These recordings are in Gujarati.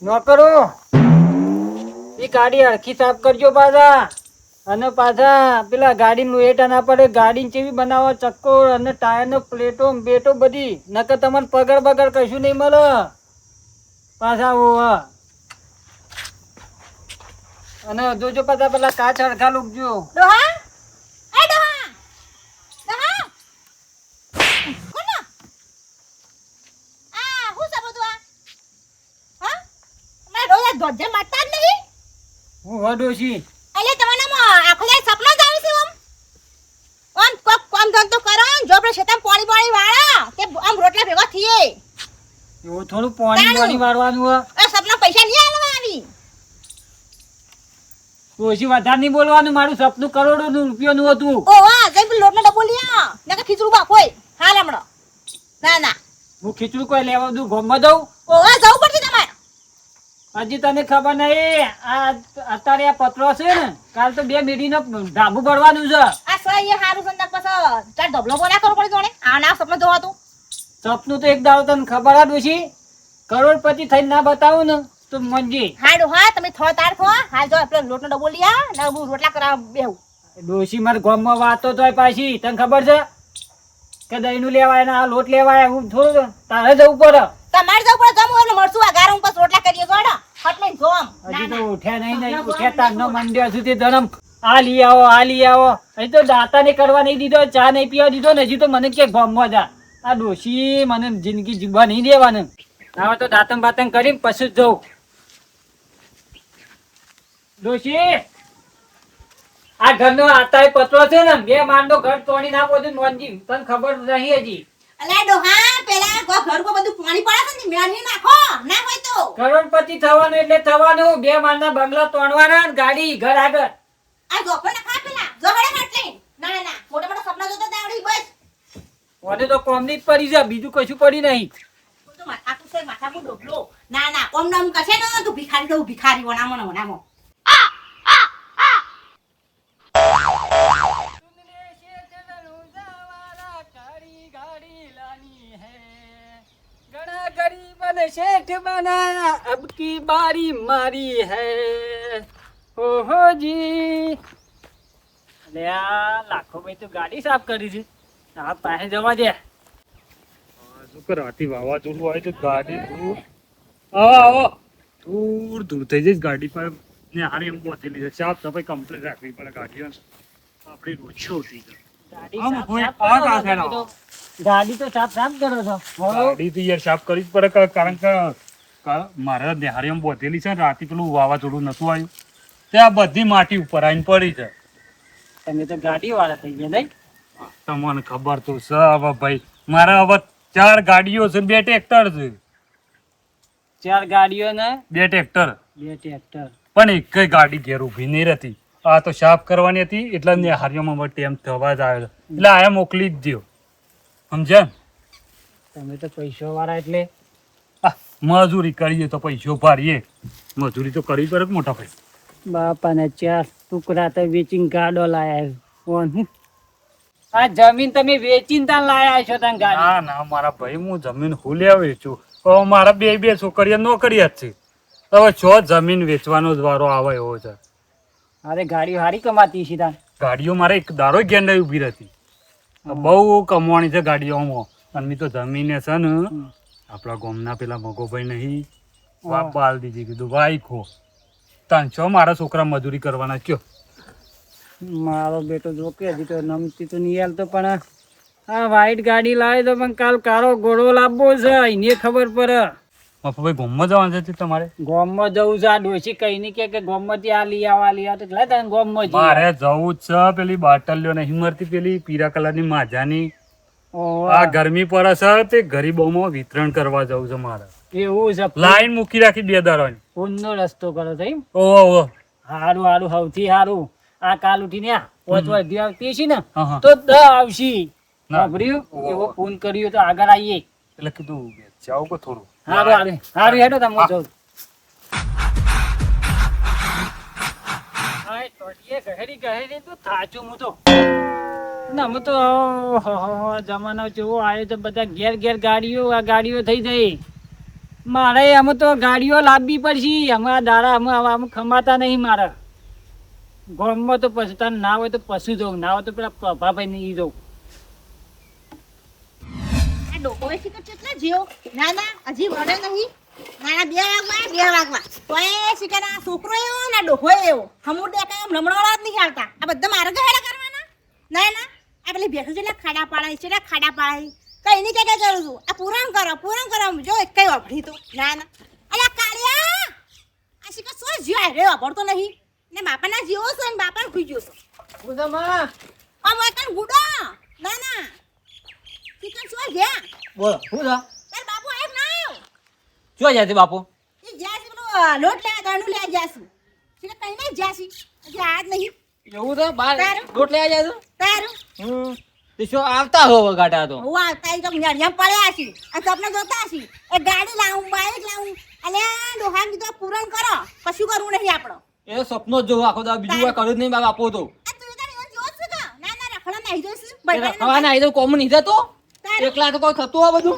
નોકરો એ ગાડી હરખી સાફ કરજો પાછા. અને પાછા પેલા ગાડીનું એટા ના પડે. ગાડી કેવી બનાવો ચક્કો અને ટાયરનો પ્લેટો બેટો બધી. નકર તમને પગાર બગાર કશું નહીં મળે પાછા. અને જોજો પાછા પેલા કાચ હરખા લૂકજો. ડોહા એ ડોહા ડોહા કોનો આ હું છે બધું આ હા મે રોજ દોડે મારતા જ નહીં. હું વડોશી એટલે તમારામાં આખલે સપનો જ આવે છે ઓમ કોક કામ ધંધો કરો જો આપણે શેતાન પાણી વાળા કે આમ રોટલા ભેગા થઈએ. એવું થોડું પાણી વાળવાનું હોય. એ સપના પૈસા નહીં આલવા આવી. ઓછી વધારે નહીં બોલવાનું. મારું સપનું કરોડોનું રૂપિયાનું હતું. ઓ વાહ જઈ પેલો લોટનો ડબ્બો લ્યા નકર ખીચડું બાકોય હાલ હમણો. ના ના હું ખીચડું કોઈ લેવા દઉં ગોમમાં દઉં. ઓ વાહ જવું પડશે તમારે. હજી તને ખબર નહીં આ અત્યારે આ પત્રો છે ને કાલ તો 2 મીડીનો ધાબુ ભરવાનું છે. આ સહી હારું સંદક પછી ચાર ઢબલો બોલા કરવો પડી જોણે આ ના સપનું જોવાતું. સપનું તો એક દાડો તને ખબર જ ઓછી. કરોડપતિ થઈને ના બતાવું ને તો મંજી. હાડો હા તમે થો તાર થો હાલ જો પેલો લોટનો ડબ્બો લ્યા ને હું રોટલા કરાવ બેહું. ડોશી મારા ગામમાં વાતો તોય પાછી તને ખબર છે કે દહીંનું લેવાય ને આ લોટ લેવાય. હું થોડું તારે જવું પડે. તમારે જવું પડે જમવું એટલે મળશું આ ગારું ઉપર રોટલા કરીએ જોડો હટલે જોમ. હજી તો ઉઠ્યા નહીં ઉઠ્યા તારનો મંડ્યો સુધી ધરમ આ લઈ આવો આ લઈ આવો. હજી તો દાતા ને કરવા નહીં દીધો, ચા નહીં પીવા દીધો ને હજી તો મને કે ગામમાં જા. આ ડોશી મને જિંદગી જીવવા નહીં દેવાનું. હવે તો દાતમ બાતમ કરી પછી જ જવું. ડોશી આ ઘરનો આતા પત્રો છે ને 2 માળનો ઘર તોડી નાખો છે મોનજી. તને ખબર નહીં હજી. અલા ડોહા પેલા ઘર કો બધું પાણી પડે છે ને મેળવી નાખો ના હોય તો. કરોડપતિ થવાનું એટલે થવાનું. 2 માળના બંગલા તોડવાના ને ગાડી ઘર આગળ. આ જોકો ના ખા પેલા જોડે હટલે. ના ના મોટા મોટા સપના જોતા દાવડી બસ. મને તો કોમની જ પડી છે બીજું કશું પડી નહીં. તો માથા કુસે માથા કુ ડોબલો. ના ના ઓમ નામ કશે ને તું ભિખારી દઉં ભિખારી વનામો. ઘણા ગરીબ ને શેઠ બનાયા અબ કી બારી મારી હૈ ઓહો જી. અલે આ લાખો ભાઈ તો ગાડી સાફ કરી છે. આ પાસે જવા દે. શું કર રાતી વાવાઝોડું આવે તો ગાડી દૂર આવો દૂર થઈ જઈશ. ગાડી પર ને હારી એમ પહોંચેલી છે. સાફ સફાઈ કમ્પ્લીટ રાખવી પડે ગાડીઓ આપણી રોજો થઈ જાય. ગાડી તો સાફ કરો છો. ગાડી તો યાર સાફ કરવી જ પડે કારણ કે મારે નિહારી એમ બોધેલી છે ને રાતે પેલું વાવાઝોડું નતું આવ્યું ત્યાં બધી માટી ઉપર આવીને પડી છે. તમે તો ગાડી વાળા થઈ ગયા નહીં. તમને ખબર તો છે હવે ભાઈ મારા હવે 4 ગાડીઓ છે 2 ટ્રેક્ટર છે. 4 ગાડીઓ ને 2 ટ્રેક્ટર 2 ટ્રેક્ટર પણ એક ગાડી ઘેર ઉભી નહીં રહેતી. આ તો સાફ કરવાની હતી એટલે નિહારીઓમાં ટેમ થવા જ આવ્યો એટલે આયા મોકલી જ દો સમજ્યા. તમે તો પૈસા વાળા એટલે મજૂરી કરીએ તો પૈસો ભારીએ. મજૂરી તો કરવી પડે મોટા ભાઈ. બાપાને 4 ટુકડા તો વેચીને ગાડો લાયા. આ જમીન તમે વેચીને ત્યાં લાયા છો તને ગાડી. ના ના મારા ભાઈ હું જમીન હું લેવા વેચું. હવે મારા બે છોકરીઓ નોકરી જ છે. હવે જો જમીન વેચવાનો જ વારો આવે એવો છે. અરે ગાડીઓ હારી કમાતી છે તાન. ગાડીઓ મારે એક દારો ગેંડાઈ ઉભી રહેતી. બહુ કમવાની છે ગાડીઓમાં. અને તો જમીને છે ને આપણા ગામના પેલા મગોભાઈ નહીં બાપ બાલ દીધી કીધું ભાઈ ખો 300 મારા છોકરા મજૂરી કરવાના કયો. મારો બેટો જોકે હજી તો નમતી તો નહીં હાલતો પણ આ વ્હાઈટ ગાડી લાવે તો પણ કાલ કાળો ઘોડો લાવવો છે એને ખબર પડે. ભાઈ ગામમાં જવાનું છે તમારે? ગામમાં જવું છે. આ ડોશી કઈ નહીં કે ગામમાંથી આ લઈ આવા એટલે તને ગામમાં જઈએ. મારે જવું જ છે. પેલી બાટલીઓ નહીં મળતી પેલી પીરા કલરની માજાની આ ગરમી પડે છે તે ગરીબોમાં વિતરણ કરવા જવું છે મારે. એવું છે. લાઈન મૂકી રાખી 2 દારોની. પૂનનો રસ્તો કરો થઈ. ઓહો હારું સૌથી હારું. આ કાલ ઉઠીને 5 વાગે આવતી છે ને હા. તો 10 આવશી. વાપર્યું એવો ફોન કર્યો તો આગળ આવીએ એટલે કીધું જાવ કે થોડું હારું હેડો તમે જાવ. ગહેરી તો થાચું હું તો ના હું તો જમાનો જેવો આવ્યો તો બધા ઘેર ગાડીઓ આ ગાડીઓ થઈ જાય. મારે અમે તો ગાડીઓ લાવવી પડશે. અમારા દાડા અમે ખમાતા નહીં મારા ગામમાં. તો પછી તને ના હોય તો પશુ જવું, ના હોય તો પેલા પ્રભાભાઈ ને ઈ જવું. આ ડોકોએ શીખર કેટલા જીવ ના હજી વડે નહીં. ના 2 વાગવા તોય શીખર આ છોકરો એવો ને ડોકો એવો હમું દેખાય એમ લમણવાળા જ નહીં હાલતા. આ બધા મારે ગહેડા કરવાના ના આ પેલી ભેંસો છે ખાડા પાડાય છે ખાડા પાડાય કઈ નહીં કઈ કરું છું. આ પૂરણ કરો જો એક કઈ વાપરી તો ના અલ્યા કાળિયા આ શીખર શું જીવ રે વાપરતો નહીં ને બાપાના જીવો છે ને બાપાને ખુઈ ગયો છે. બુધામાં આ મોકન ગુડો ના શીખર શું જ્યાં બોલો શું છે? તાર બાપુ આવ ના આવ્યો શું જાય છે બાપુ? એ જ્યાસી પેલો લોટ લે ગાંડું લે જાસી શીખર કઈ નહીં જાસી હજી આજ નહીં એવું છે બાર તારું? રોટ લેવા જાય છે? તારું તે શું આવતા હો ગાટા તો હું આવતા તો ન્યાડિયા પડ્યા છી આ સપના જોતા છી એ ગાડી લાવું બાઈક લાવું અલ્યા ડોહાન કીધું પૂરણ કરો કશું કરવું નહીં આપણો એ સપનો જ જોવો આખો દા બીજું કોઈ કર્યું જ નહીં બાપ આપો તો આ તું તારી ઓન જોત છે કે ના રખડા નહીં જોઈશ રખવાના આવી તો કોમ નહીં થતો તારું? એકલા તો કોઈ થતું આ બધું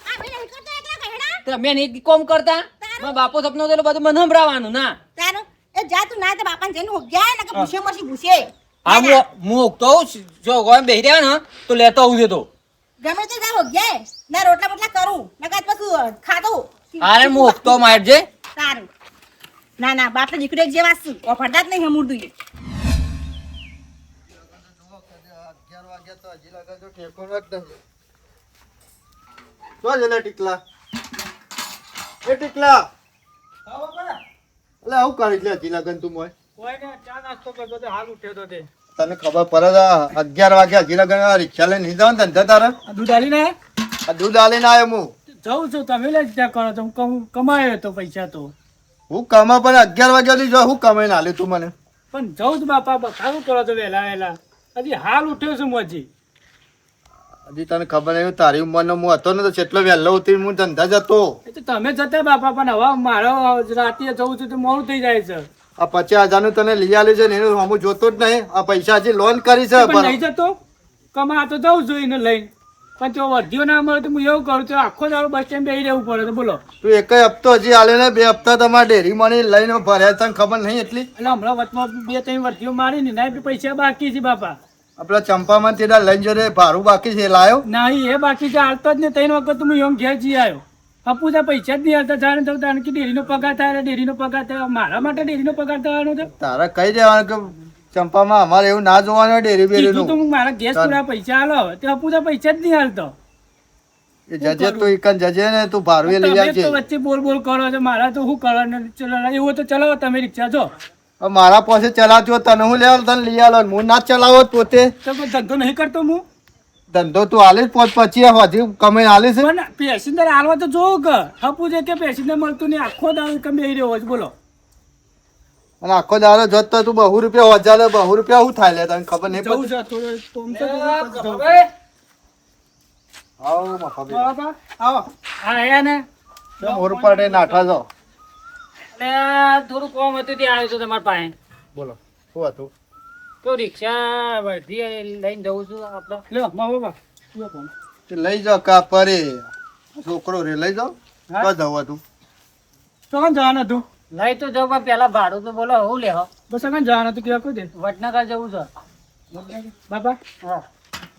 આ ભાઈ નહીં કરતો એકલા કહેડા તો મેં નહીં કોમ કરતા મારા બાપો સપનો તો બધું મને સંભળાવવાનું ના તારું એ જા તું ના તે બાપાને જઈને હો ગયા ને કે ભૂસે મસી ભૂસે હા હું ઉગતો જો ગોમ બેહી રહ્યા ને તો લેતો આવું છે તો ગમે તે જા હો ગયા ના રોટલા બોટલા કરું નકર પછી ખાધું અરે હું ઉગતો માર જે સારું ના બાપને દીકરો એક જેવા છું ઓફરતા જ નહીં હમુરદું એ 11 વાગ્યા તો હજી લગન તો ઠેકોનો જ નથી. શું છે લે ટીકલા? એ ટીકલા અલે આવું કરી લે હજી લગન તું મોય કોઈને ચા નાસ્તો કરતો તો હાલ ઉઠ્યો તો તે. તને ખબર પડે છે 11 વાગ્યા હજી લગન રિક્ષા લઈને નહીં જવાનું ધંધા તારે? આ દૂધ આલીને આ દૂધ આલીને આવ્યો હું. જઉં છું, તમે લે ત્યાં કરો તો હું કમાયો તો પૈસા તો. હું કમા પણ 11 વાગ્યાથી જો હું કમાઈને આલ્યું તું મને. પણ જઉં જ બાપા બતાવું કરો તો વહેલા હજી હાલ ઉઠ્યો છું મોજી. હજી તને ખબર નહીં તારી ઉંમરનો હું હતો ને તો કેટલો વહેલો ઉઠી હું ધંધા જતો. એ તો તમે જતા બાપા, પણ હવે મારો રાતે જવું છું તો મોડું થઈ જાય છે. આ 50,000 નું તને લઈ આલ્યું છે ને એનું હું જોતો જ નહીં. આ પૈસા હજી લોન કરી છે પણ નહીં જતો કમા તો જવું જોઈએ ને લઈને, પણ તો વધ્યો ના મળે તો હું એવું કરું તો આખો દાડો બસ સ્ટેન્ડ બેસી રહેવું પડે. તો બોલો તું એક હપ્તો હજી આલ્યો ને 2 હપ્તા તમારા ડેરી મની લઈને ભર્યા તને ખબર નહીં એટલી. એટલે હમણાં વચમાં 2-3 વર્તીઓ મારી ને ના પૈસા બાકી છે બાપા. આપડા ચંપામાં તેડા લઈને જો રે ભાડું બાકી છે એ લાયો. નહીં એ બાકી છે હાલતો જ ને 3 વખત હું એમ ઘેર જઈ આવ્યો. અપુજા પૈસા જ નહીં હાલતા જાણે તો કારણ કે ડેરીનો પગાર થાય, ડેરીનો પગાર થાય. મારા માટે ડેરીનો પગાર થવાનો છે. તારે કહી દેવાનું કે ચંપામાં અમારે એવું ના જોવાનું ડેરી કીધું તો બેરીનું. હું મારા ગેસ પૂરા પૈસા હાલો તે અપુજા પૈસા જ નહીં હાલતો. એ જજે તું એકન જજે ને તું ભાડું એ લઈ તમે આવજે. તો વચ્ચે બોલ કરો છો, મારા તો શું કરવાનું? ચલો એવું તો ચલાવો તમે રિક્ષા જો. હવે મારા પાસે ચલાવજો તને હું લેવા તને લઈ આલો હું ના જ ચલાવો જ પોતે. તો કોઈ ધંધો નહીં કરતો હું. ધંધો તું હાલીશ 5-25 હજી કમાઈને હાલીશ. પણ પેસેન્જર હાલવા તો જોવું કે હપુ છે કે પેસેન્જર મળતું નહીં, આખો દાડો કમ બેહી રહ્યો છે. બોલો અને આખો દાડો જત તો તું 200 રૂપિયા હજાર 200 રૂપિયા શું થાય લે તને ખબર નહીં જવું પડતી. છે થોડું કોમ તો જવું. આવો મફાબી. બાપા, આવો હા આયા ને તો મોર પાડે નાઠા જો. એટલે થોડું કોમ હતું ત્યાં આવ્યો છું તમારા પાસે. બોલો શું હતું? તો રિક્ષા વર્ધી લઈને જવું છું આપણે. લ્યો મા બાપા લ્યો ફોન. તે લઈ જાઓ કા પરે છોકરો રે લઈ જાઓ. હા? કા જવું હતું? તો કાં જવાનું હતું? લઈ તો જાઉં પણ પેલા ભાડું તો બોલો હું લેવો. બસ કાં જવાનું હતું કેવા કોઈ દે વડનગર જવું છે બાપા. હા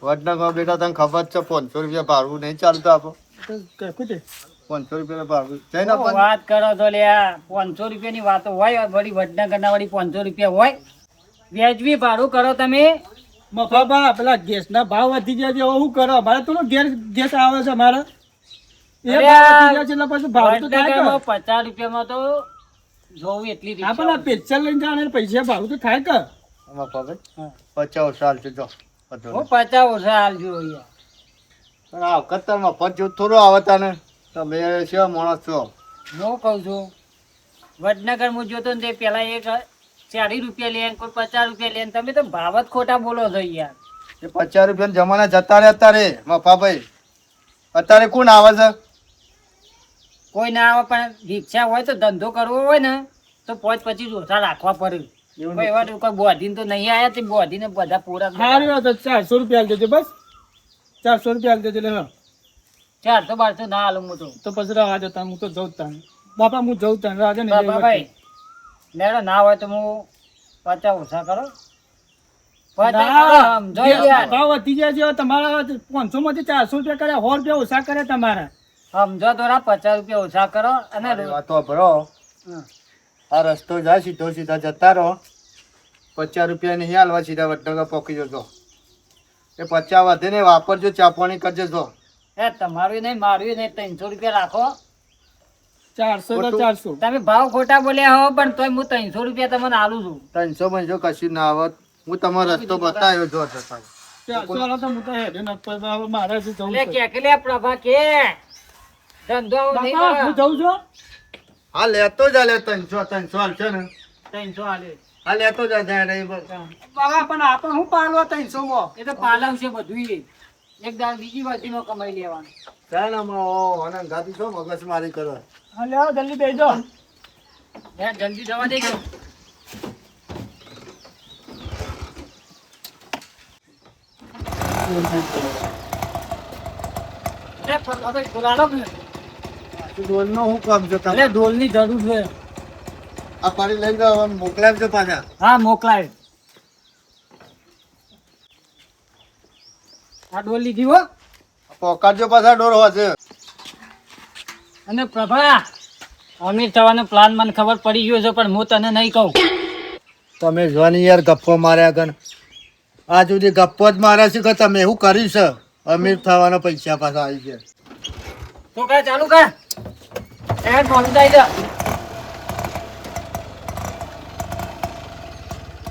વડનગર બેટા તને ખબર જ છે 500 રૂપિયા ભાડું નહીં ચાલતું આપો. તો કોઈ દે 500 રૂપિયા ભાડું જઈને શું વાત કરો છો લ્યા? 500 રૂપિયાની વાતો હોય વળી વડનગરના વળી 500 રૂપિયા હોય? વ્યાજબી ભાડું કરો તમે. મફાબા પેલા ગેસના ભાવ વધી ગયા છે, હવે શું કરો? અમારે તો ગેસ આવે છે અમારે એ ભાવ વધી ગયા છે એટલે પાછું ભાવ તો થાય કે? 50 રૂપિયામાં તો જોવું એટલી રિક્ષા. હા પણ આ પેચલ લઈને જવાના પૈસા ભાવ તો થાય કે? આમાં પગે 50 સાલ છે જો બધું. હું 50 ઓછા હાલજો યાર. પણ આ કતરમાં 50 થોડો આવે તને. તમે શું માણસ છો? હું કહું છું વડનગર હું જોતો ને તે પેલા એક 40 રૂપિયા લે કોઈ 50 રૂપિયા લે, તમે તો ભાવ જ ખોટા બોલો છો યાર. એ 50 રૂપિયા જમાના જતા રહે અત્યારે મફાભાઈ. અત્યારે કોણ આવે છે? કોઈ ના આવે પણ રિક્ષા હોય તો ધંધો કરવો હોય ને તો 5-25 ઓછા રાખવા પડે. કોઈ એવા કોઈ બોધીને તો નહીં આયા તે બોધીને બધા પૂરા. સારું તો 400 રૂપિયા આલ દેજો બસ. 400 રૂપિયા આલ દેજો. લે 400 ના હાલું હું તો પછી રાહ જતા હું તો જઉં જ તાને બાપા હું જઉં તાને રાહ ને ભાઈ લેડો ના હોય તો હું 50 ઓછા કરો 50 કરો, સમજો યાર. ભાવ વધી જાય છે તમારા 500 માંથી 400 રૂપિયા કર્યા 100 રૂપિયા ઓછા કર્યા તમારા સમજો થોડા 50 રૂપિયા ઓછા કરો અને મારી વાતો ભરો આ રસ્તો જાય સીધો સીધા જતા રહો 50 રૂપિયા નહીં હાલવા સીધા વડનગર પોકી જજો એ 50 વધે ને વાપરજો ચા પાણી કરજો જો એ તમારું નહીં મારું નહીં 300 રૂપિયા રાખો 400 તો 400 તમે ભાવ ખોટા બોલ્યા હો પણ તોય હું 300 રૂપિયા તમને આલું છું 300 માં જો કશું ના આવત હું તમારો રસ્તો બતાવ્યો જો જતા 400 વાળા તો હું તો હેડ્યો નથી પણ હવે મારે હજી જવું એટલે છે કે લે પ્રભા કે ધંધો નહીં બાપા હું કરો. જઉં છું હા લેતો જ લે 300 હાલશે ને 300 આલે હા લેતો જ જાય બાપા પણ આપણે હું પાલવા 300 માં એ તો પાલવ છે બધું એક દાળ બીજી વાતીમાં કમાઈ લેવાનું ચાલ ગાદી છો મગજ મારી કરો હા લ્યો જલ્દી બેસજો હે જલ્દી દવા દે ગયો ડોલનો હું કામ છે તમે ઢોલની જરૂર છે આ પાણી લઈ જાઓ મોકલાવજો પાછા હા મોકલાય આ ડોલ લીધી હો પોકાડજો પાછા ડોર હોશે અને પ્રભા અમીર થવાનો પ્લાન મને ખબર પડી ગયો છે પણ હું તને નહીં કહું તમે જોવાની યાર ગપ્પો માર્યા કર આ સુધી ગપ્પો જ માર્યા છે કે તમે એવું કર્યું છે અમીર થવાના પૈસા પાછા આવી ગયા તો કા ચાલુ કર એ ફોન દઈ દે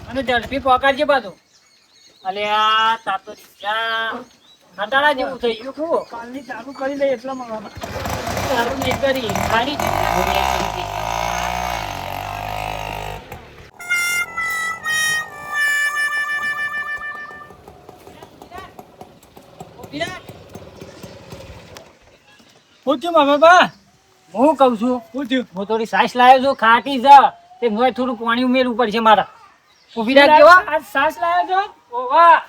અને ઝડપી પકડજે પાછું અલ્યા તાતો જા હટાડા જેવું થઈ ગયું ખૂબ કાલની ચાલુ કરી લઈએ એટલા માં સારું નહીં કરી ખાલી હું છું મારા બાપા હું કહું છું હું થયું હું થોડી સાસ લાવ્યો છું ખાટી છે તે મોય થોડું પાણી ઉમેરવું પડશે મારા ઉભી રાખજો આજ સાસ લાવ્યો છો ઓવા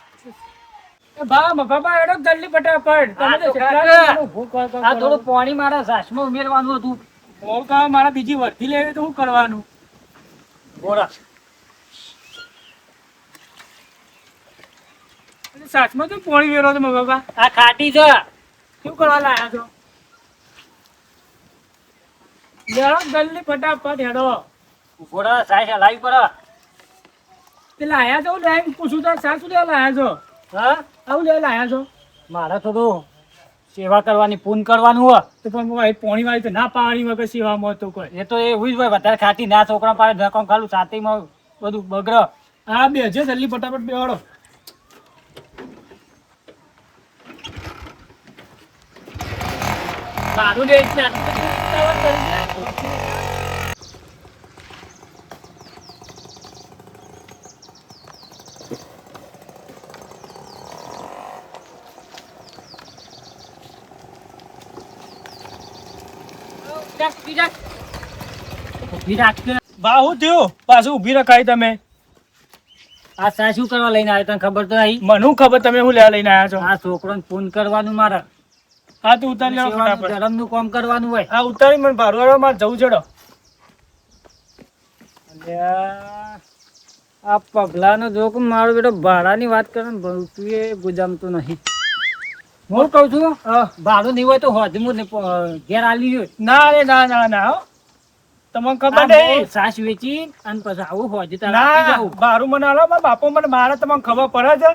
બાપા એડો જલ્દી ફટાફટ તમે તો આ તો જેટલા કાકા. ભૂખ હોય તો આ થોડું પાણી મારા સાસમાં ઉમેરવાનું હતું ભૂખ હોય મારા બીજી વર્ધી લેવી તો શું કરવાનું બોરા સાસમાં તો પોણી વેરો તો મારા બાપા આ ખાટી છે શું કરવા લાયા છો લેડો જલ્દી ફટાફટ હેડો બોરા સાસ હલાવી પડે તે લાયા છો ટાઈમ પૂછું તો સાસુ લેવા લાયા છો હા આવું લેવા લાયા છો મારે થોડું સેવા કરવાની પૂન કરવાનું હોય તો પણ હું પોણી વાળી તો ના પાણી વગર સેવામાં તો કોઈ એ તો એવું જ હોય વધારે ખાતી ના છોકરા પાસે ધક્કો ખાલું સાથીમાં બધું બગડે હા બેજો જલ્દી ફટાફટ બેવાડો સારું દે છે બા હું થયું પાછું ઊભી રખાય તમે આ સાસ શું કરવા લઈને આવ્યો તને ખબર તો નહીં મને શું ખબર તમે શું લેવા લઈને આવ્યા છો આ છોકરોને પૂન કરવાનું મારે હા તો ઉતારી લેવો ફટાફટ ધરમનું કામ કરવાનું હોય હા ઉતારી મને ભાડું મારે જવું ચડો અલ્યા, આ પગલાનો જોક મારો બેટો ભાડાની વાત કરે ને ભલતું એ ગુજામતું નહીં હું કહું છું ભાડું નહીં હોય તો હોજમું ને ઘેર આલી જોઈએ ના રે ના ના ના હો. તમને ખબર નહીં સાસ વેચી અને પછી આવું હોજ ના ભાડું મને આલો મારા બાપો મને મારે તમને ખબર પડે છે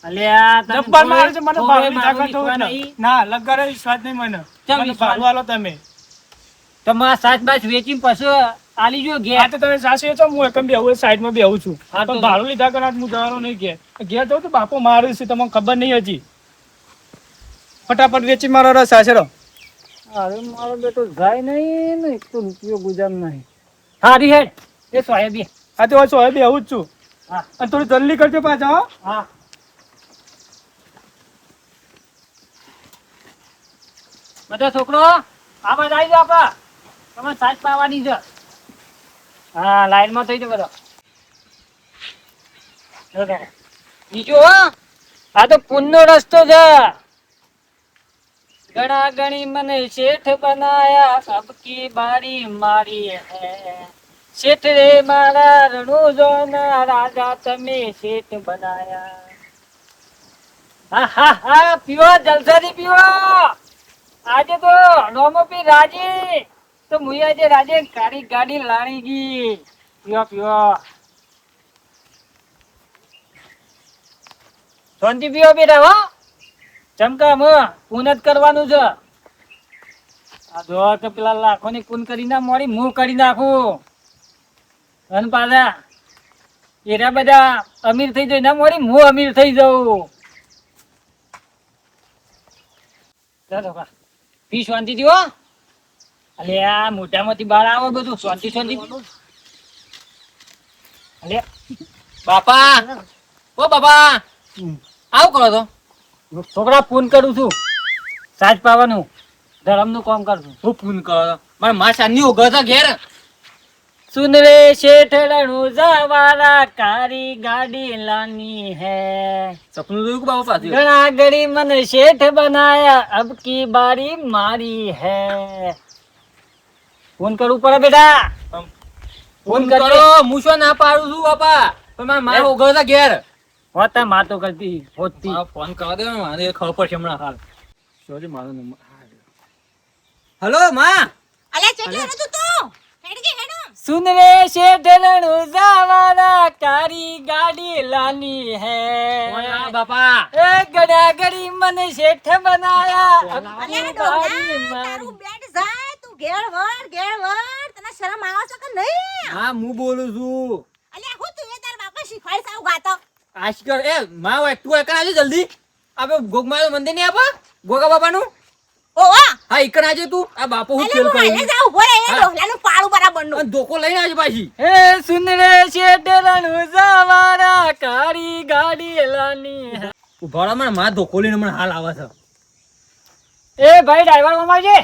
અલ્યા તને જબ્બર મારે છે મને થોડોય ભાડું લીધા મારું કરતો હોય ને. નહીં. ના લગાડે વિશ્વાસ નહીં મને ચમ મને વિશ્વાસ? ભાડું આલો તમે તો મારા સાસ બાસ વેચી પછી આલી જો હા ઘેર તો તમે સાસુ છો હું એકમ બેહું સાઈડમાં બેહું છું હા તો પણ ભાડું લીધા કરા હું જવાનો નહીં ઘેર ઘેર જવું તો બાપો મારું છે તમને ખબર નહીં હજી ફટાફટ વેચી મારો રસ સાસરો અરે મારો બેટો જાય નહીં ને એક તો રૂપિયો ગુજામ નહીં હારી હેડ એ સોયાબી હા તો હવે બેહું જ છું હા અને થોડું જલ્દી કરજો પાછા હો હા બધા છોકરો આ બધા આવી જાઓ આપા તમારે સાસ પાવાની છે હા લાઈનમાં થઈ જાઓ બધા બીજું હો આ તો પુનનો રસ્તો છે ઘણા ગણી મને શેઠ બનાયા અબ કી બારી મારી હૈ શેઠ રે મારા રણુજોના રાજા તમે શેઠ બનાયા હા હા હા પીવો જલસાથી પીવો આજે તો નોમો પી રાજી તો મુઈ આજે રાજે કાળી ગાડી લાણી ગઈ પીવો પીવો શાંતિ પીવો બેટા હો ચમકામ પૂન જ કરવાનું છે આ જો તો પેલા લાખોની પૂન કરી ના મોડી મું કરી નાખું અને પાછા એરા બધા અમીર થઈ જાય ના મોડી હું અમીર થઈ જાઉં ચાલો બા પી શાંતિથી હો અલે આ મોટામાંથી બહાર આવો બધું શાંતિ શાંતિ અલે બાપા ઓ બાપા આવું કરો તો છોકરા ફોન કરું છું સાજ પાવાનું ધરમનું કામ કરું છું હું ફોન કરો તો મારા માં સાની ઉગર તો ઘેર સુન રે શેઠડણું જવારા કારી ગાડી લાની હે સપનું જોયું કે બાપા પાછું ઘણા ગળી મને શેઠ બનાયા અબ કી બારી મારી હે ફોન કરવું પડે બેટા ફોન કરો હું શું ના પાડું છું બાપા પણ મારા માં ઉગર તો ઘેર હોતા માતો કરતી હોતી ફોન કરો દે મારે ખબર પડશે હમણાં હાલ સોરી મારો નંબર હેલો માં અલે ચેટલો નતું તો હેડ કે હેડો સુન રે શેઠડણું જવારા કારી ગાડી લાની હે બાપા એ ગડા ગડી મને શેઠ બનાયા અબ અલે કી ડોહા બારી મારી તારું બેટ જાય તું ઘેર વળ તને શરમ આવે છે કે નહીં હા હું બોલું છું અલે હું તું એ તાર બાપા શીખવાડી સાવ ગાતો આશકર એ માં હોય તું એકણ આવજે જલ્દી આપણે ગોગમાનું મંદિર નહીં આપા ગોગા બાપાનું ઓવા હા એકણ આવજે તું આ બાપુ હું અલે ખેલ હું કરી હાલે જાઉં ઉભો રહે એ ડોહલાનું પાળું બરાબરનું અને ધોકો લઈને આવજે પાછી હે સુન રે શેઠડણું જવારા કારી ગાડી લાની હે ઉભા રહો, માં ધોકો લઈને મને હાલ આવે છે એ ભાઈ ડ્રાઈવર મામાજી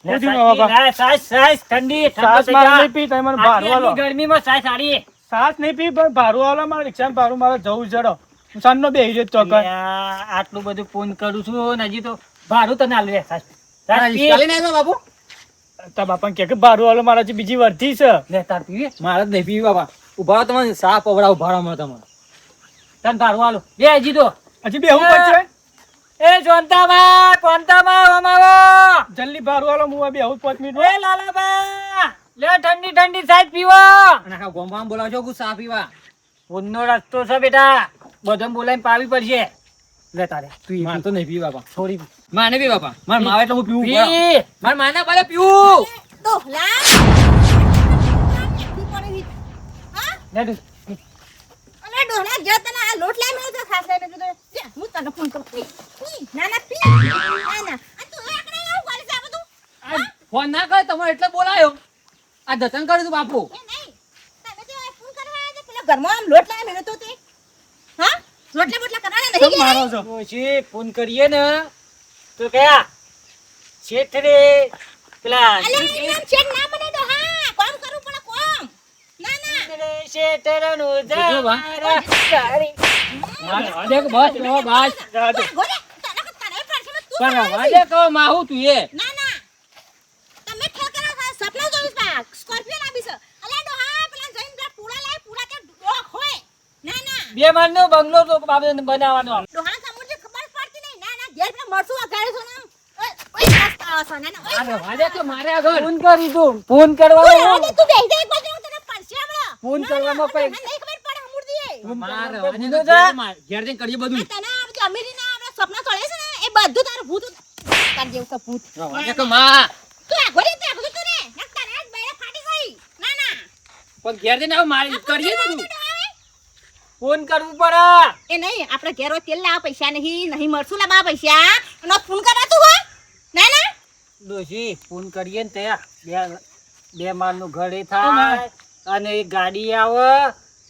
નથી બાબા. સાસ ઠંડી સાસ મારે નહીં પી તમે મને ભાડું આલો. ગરમીમાં સાસ સારી સાસ નહીં પી પણ ભાડું આલો મારે રિક્ષામાં ભાડું મારે જવું જડો હું સાંજનો બેહી રહ્યો ચોકર આટલું બધું ફોન કરું છું ને હજી તો ભાડું તને આલ રે સાસ સાસ પી. રિક્ષા લઈને આવ્યો બાપુ તાર બાપા કે ભાડું આલો મારે હજી બીજી વર્ધી છે લે તાર પીવી મારે જ નહીં પીવી બાપા ઉભા રહો, તમને સા પવડા ઉભા રહો મને તમારે તને ભાડું આલો બે હજી તો હજી બેહવું પડશે એ જોનતામાં કોનતામાં અમાવો જલ્દી ભાડું આલો હું બેહું 5 મિનિટ એ લાલાબા લે ઠંડી ઠંડી સાસ પીવો અને આખા ગોમમાં બોલાવજો કે સા પીવા ઊંધનો રસ્તો છે બેટા બધાને બોલાવીને પાવી પડશે લે તારે મારે તો નહીં પીવી બાપા થોડી માને પી બાપા મારે માવે એટલે હું પીવું પી. મારે માને પાછા પીવું ડોહલા હા લે તું. અલે ડોહલા જે તને આ લોટ લાઈ મેં તો ખાસ લાઈ મેં કીધું લે હું તને ફોન કરું પી ના ના પી ના ના આ તું એકને આવું કરી છે આ બધું આ ફોન ના કરે તમારે એટલે બોલાયો આ જતન કર્યું તું બાપુ એ નહીં તમે તો આ ફોન કરવા આવ્યા પેલા ઘરમાં આમ લોટ લાઈ મેં તો તે હા રોટલા બોટલા કરવાના નહીં કેમ મારો છો ડોશી ફોન કરીએ ને તો કયા શેઠ રે પેલા અલે એમ છે ના મને ડોહા કામ કરું પણ કોમ ના ના રે શેઠરનું જોજો બા. જવારા કારી. મારે વાજે કે બસ ઓ બસ જાજો. ગોરે તને પડશે તું પણ વાજે કહો માહુ તું એ ના ના તમે ઠેકરા ખા સપના જોઈસ પાક સ્કોર્પિયો લાવી છે અલે ડોહા પેલા જઈન પેલા પૂરા લાય પૂરા તે ડોક હોય ના ના બે માળનો બંગલો તો બાબા બનાવવાનો ડોહા સમુદ્ર ખબર પડતી નહીં ના ના ઘેર પેલા મરસું અગાડે છે ને ઓય ઓય રસ્તા આવશે ના ના અરે ઓય વાજે કે મારે આગળ ફોન કરી તું ફોન તું કરવાનો રહેવા તું બેહી જા એક બાજુ હું તને પડશે હમણાં ફોન કરવામાં પૈ મને નહીં ખબર પડે હમુરદી મારે ફોન વાજે તો તો જા. ઘેર જઈને કરીએ બધું તને આ બધું અમીરીના આપણા સપના ચડે છે ને એ બધું તારું ભૂત તાર જેવું તો ભૂત વાજે કે માં તું આ ઘોડી તે બધું તું રે નક તારે આજ બેડા ફાટી ગઈ ના ના પણ ઘેર જઈને હવે મારી કરીએ બધું ફોન કરવું પડે એ નહીં આપણે ઘેર હોય તેલ લાવવા પૈસા નહીં નહીં મળશું લાવવા પૈસા અને ફોન કરાતું હોય ના ના ડોશી ફોન કરીએ ને ત્યાં બે માળનું ઘર એ થાય અને એક ગાડી આવે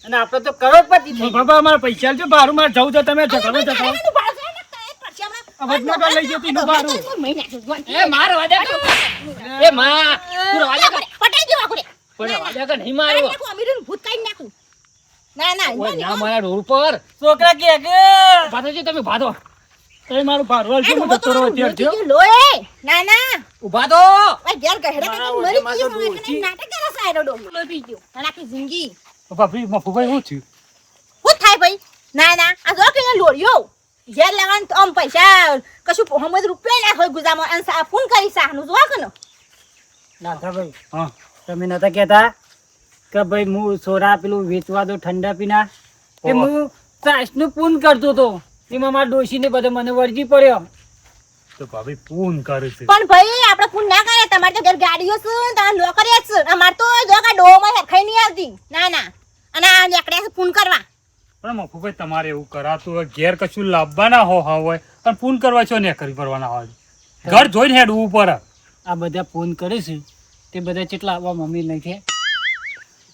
અને આપણે તો કરોડપતિ થઈ બાબા મારા પૈસા આલજો ભાડું મારે જવું છે તમે ઝઘડો ઝઘડો તારાનું ભાડું છે ને તારે પડશે હમણાં. આ વચમાં કાંઈ લઈ જતી નું ભાડું. મહિના સુધી. એ માર વાજે કે એ માં તું વાજે કે પટાઈ દેવા ઘોડે. પણ વાજે કે નહીં મારી મારો નાખું, અમીરીનું ભૂત કાઢી નાખું. ના ના ઓય ના મારા રોડ પર છોકરા કે ભાતો છે તમે ભાતો એ મારું ભાડું આલજો, હું જતો રહું અત્યારે, જો. લો એ ના ના ઊભા તો ઓય ઘેર ગહેડા મારા કે ઓળે મરી માથે ગયો ડોશી. નાટક કરે સાયરો ડોલો લોહી પી ગયો આખી જિંદગી બાપી મફુભાઈ શું થયું? હું થાય ભાઈ ના ના આ જો કે લોડિયો ઘેર લેવાનું તો આમ પૈસા કશું મોહમ્મદ રૂપિયા ના હોય ગુજામાં અને સા ફોન કરી સાહનું જોવા કે ન નાથાભાઈ હા તમે નતા કહેતા કે ભાઈ હું સોડા પેલું વેચવા દો ઠંડા પીના એ ઓહ. હું ત્રાસનું પૂન કરતો હતો એમાં મારા ડોશીને બધે મને વળગી પડ્યો. તો ભાભી પૂન કરે છે. પણ ભાઈ આપણે ફોન ના કરે તમારે તો ઘેર ગાડીઓ છે તમારે નોકરીઓ છે અમાર તો જો કે ડોમાં હેરખાઈ નહીં આવતી ના ના અને આ નીકળ્યા છે ફોન કરવા પણ મફુભાઈ તમારે એવું કરાતું હોય ઘેર કશું લાવવાના હોય પણ પૂન કરવા છો ને કરી કરવાના હોય ઘર જોઈને હેડવું પડે. આ બધા ફોન કરે છે તે બધા કેટલા આવવા મમ્મી નહીં છે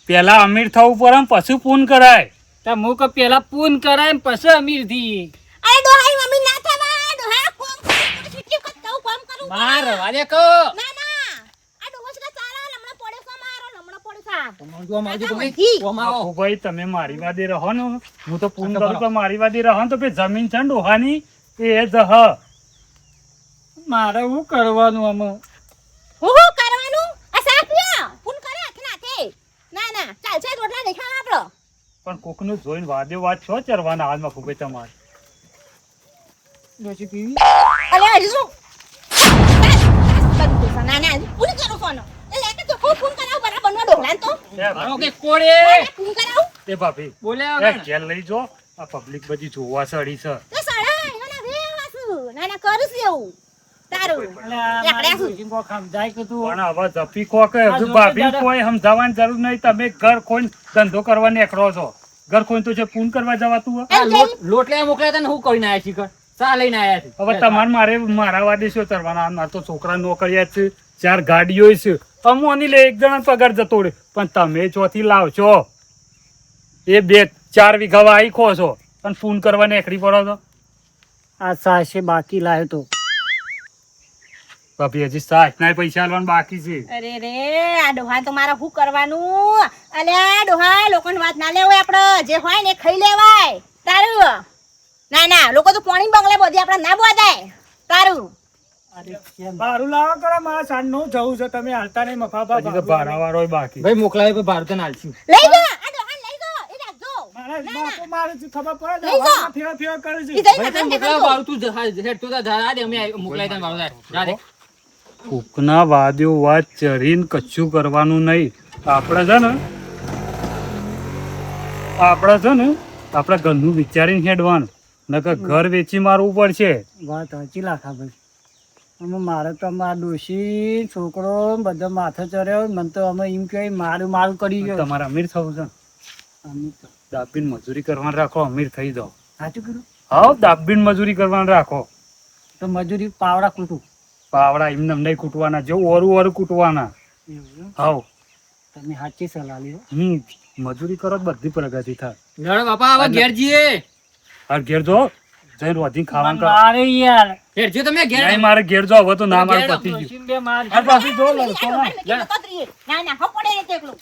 પેલા અમીર થવું પડે ને પછી પૂન કરાય. તો હું કે પેલા પૂન કરાય ને પછી અમીર થઈએ. અરે ડોહાઈ મમ્મી ના થવા ડોહા કોમ સિટી કો તો કોમ કરું માર વાદે કો ના ના આ ડોહસ કે ચાલા લમણા પડે છે મારો લમણા પડે છે તમારું આમ આવજો તમે જી. આમ આવો મફુભાઈ તમે મારી વાદે રહો ને હું તો પૂન કરું પણ મારી વાદે રહો ને તો પે જમીન છે ને ડોહાની એ જ હ. મારે શું કરવાનું આમાં? હું કરવાનું આ સાપિયા ફોન કરે આખે નાખે ના ના ચાલ ચાલ રોટલા દેખા આપણો પણ કોકનું જોઈને વાદે વાત છો ચરવાના હાલ મફુભાઈ તમારે. ડોશી પીવી? અલે હરીશું ના ના ફોન કરો ફોન લે કે તો ફોન કરાવ બરાબર નો ડોહલાન તો મારો કે કોડે ફોન કરાવ એ ભાભી બોલે એ ઘેર લઈ જો આ પબ્લિક બધી જોવા સડી છે. તો સડા એના રે વાસુ ના ના કરીશ એવું તારું અલા, એકડે મારી શું? ડોશી કોક સમજાય કે તું પણ હવે જપી કો કે આ હજુ જો ભાભી દાદા. કોઈ સમજાવવાની જરૂર નહીં. તમે ઘર ખોઈને ધંધો કરવા નીકળો છો. ઘર ખોઈને તો છે પૂન કરવા જવાતું હોય. આ લોટ લઈને મોકલ્યા હતા ને હું કરીને આયા શીખર ચા લઈને આયા છે હવે તમારે મારા વાદે શું કરવાના? મારે તો છોકરા નોકરિયા છે 4 ગાડીઓ છે અમોની લે એક જણા પગાર જતો રહે પણ તમે ચોથી લાવશો એ 2-4 વીઘા વાઈ ખો છો પણ પૂન કરવા નીકળી પડો છો. આ સાસે બાકી લાવ્યો તો ભાભી હજી સાસના પૈસા આલવાના બાકી છે. અરે રે આ ડોહા તો મારે શું કરવાનું અલ્યા ડોહા લોકોની વાત ના લેવાય આપણે જે હોય ને ખાઈ લેવાય તારું ના ના લોકો તો પોણી બંગલે બધી આપણે ના બોધાય તારું અરે કેમ? ભાડું લાવો કરો, મારા સાંજનું જવું છે, તમે હાલતા નહીં મફાફા હજી તો ભાડાવાળો બાકી. ભાઈ મોકલાવે પણ ભારત ના આલશું લઈ જો આ ડોહા લઈ જો એ રાખજો મારા બાપો મારે છે, ખબર પડે લઈ છે, જાઓ. ફેરા ફેરા કરે છે. ઈ દઈ ભાઈ તમે મોકલાવો ભાડું તું હેડ તો જા દે અમે મોકલાઈ તને ભાડું જા દે કોકના વાદ્યો વાત ચરીને કશું કરવાનું નહીં. આપણે છે ને આપણા ઘરનું વિચારીને હેડવાનું નકર ઘર વેચી મારવું પડશે. વાત સાચી લાખા ભાઈ. અમે મારે તો મારા ડોશી છોકરો બધા માથે ચડ્યો મને તો અમે એમ કહે મારું મારું કરી ગયો. તમારે અમીર થવું છે અમે તો દાબીન મજૂરી કરવાનું રાખો અમીર થઈ જાઓ. સાચું કર્યું હા દાબીન મજૂરી કરવાનું રાખો. તો મજૂરી પાવડા કૂટું પાવડા એમને નહીં કૂટવાના જો ઓરું કૂટવાના. એવું એમ? હાવ તમે સાચી સલાહ લ્યો. મજૂરી કરો તો બધી પ્રગતિ થાય. લડો બાપા હવે ઘેર જઈએ આ ઘેર જો જઈને રોજી ખાવાનું કરો. મારે યાર ઘેર જો તમે ઘેર નહીં મારે ઘેર જો હવે તો ના મારું પતી ગયું. ડોશીને બે માર આ પાછી જો લડશો ના. ના ના હો પડે રે તેકલું